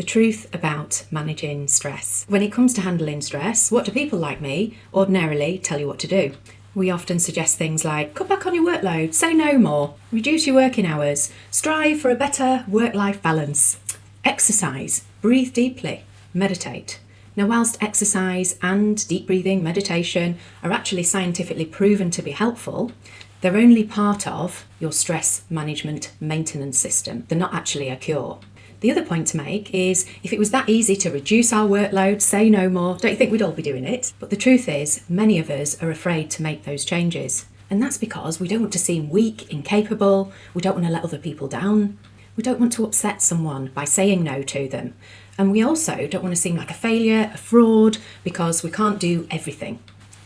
The truth about managing stress. When it comes to handling stress, what do people like me ordinarily tell you what to do? We often suggest things like cut back on your workload, say no more, reduce your working hours, strive for a better work-life balance, exercise, breathe deeply, meditate. Now, whilst exercise and deep breathing, meditation are actually scientifically proven to be helpful, they're only part of your stress management maintenance system. They're not actually a cure. The other point to make is if it was that easy to reduce our workload, say no more, don't you think we'd all be doing it? But the truth is, many of us are afraid to make those changes. And that's because we don't want to seem weak, incapable, we don't want to let other people down, we don't want to upset someone by saying no to them. And we also don't want to seem like a failure, a fraud, because we can't do everything.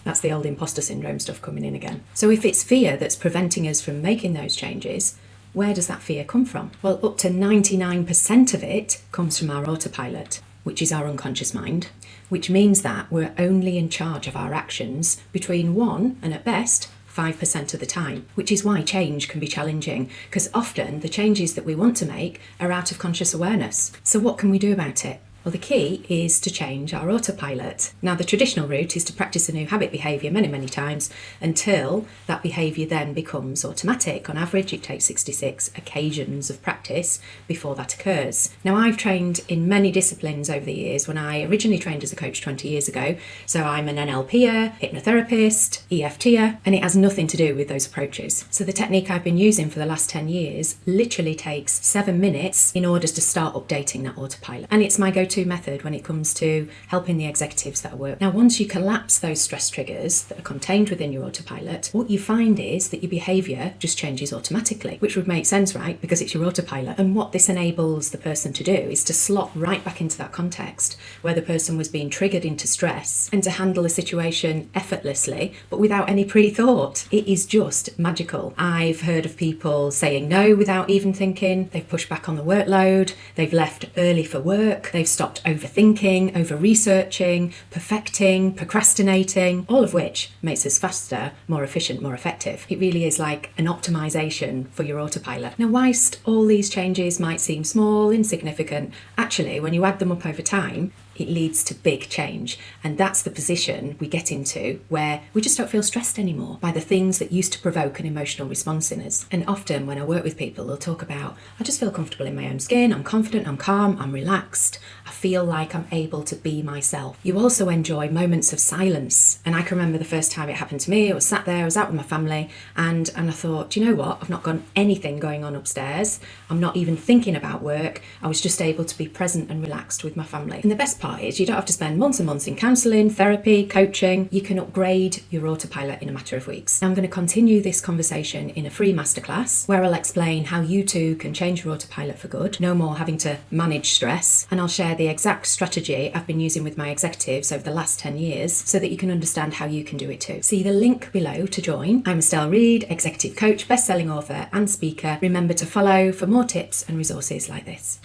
That's the old imposter syndrome stuff coming in again. So if it's fear that's preventing us from making those changes, where does that fear come from? Well, up to 99% of it comes from our autopilot, which is our unconscious mind, which means that we're only in charge of our actions between 1 and at best 5% of the time, which is why change can be challenging, because often the changes that we want to make are out of conscious awareness. So what can we do about it? Well, the key is to change our autopilot. Now, the traditional route is to practice a new habit behaviour many times until that behaviour then becomes automatic. On average, it takes 66 occasions of practice before that occurs. Now, I've trained in many disciplines over the years. When I originally trained as a coach 20 years ago, so I'm an NLPer, hypnotherapist, EFTer, and it has nothing to do with those approaches. So the technique I've been using for the last 10 years literally takes 7 minutes in order to start updating that autopilot. And it's my go-to method when it comes to helping the executives that I work. Now, once you collapse those stress triggers that are contained within your autopilot, what you find is that your behaviour just changes automatically, which would make sense, right? Because it's your autopilot. And what this enables the person to do is to slot right back into that context where the person was being triggered into stress and to handle a situation effortlessly, but without any pre-thought. It is just magical. I've heard of people saying no without even thinking. They've pushed back on the workload. They've left early for work. They've stopped overthinking, over-researching, perfecting, procrastinating, all of which makes us faster, more efficient, more effective. It really is like an optimization for your autopilot. Now, whilst all these changes might seem small, insignificant, actually, when you add them up over time, it leads to big change. And that's the position we get into where we just don't feel stressed anymore by the things that used to provoke an emotional response in us. And often when I work with people, they'll talk about, I just feel comfortable in my own skin, I'm confident, I'm calm, I'm relaxed, I feel like I'm able to be myself. You also enjoy moments of silence. And I can remember the first time it happened to me, I was sat there, I was out with my family, and I thought, do you know what? I've not got anything going on upstairs. I'm not even thinking about work. I was just able to be present and relaxed with my family. And the best part is you don't have to spend months and months in counselling, therapy, coaching. You can upgrade your autopilot in a matter of weeks. Now, I'm going to continue this conversation in a free masterclass where I'll explain how you too can change your autopilot for good. No more having to manage stress. And I'll share the exact strategy I've been using with my executives over the last 10 years so that you can understand how you can do it too. See the link below to join. I'm Estelle Reed, executive coach, best-selling author and speaker. Remember to follow for more tips and resources like this.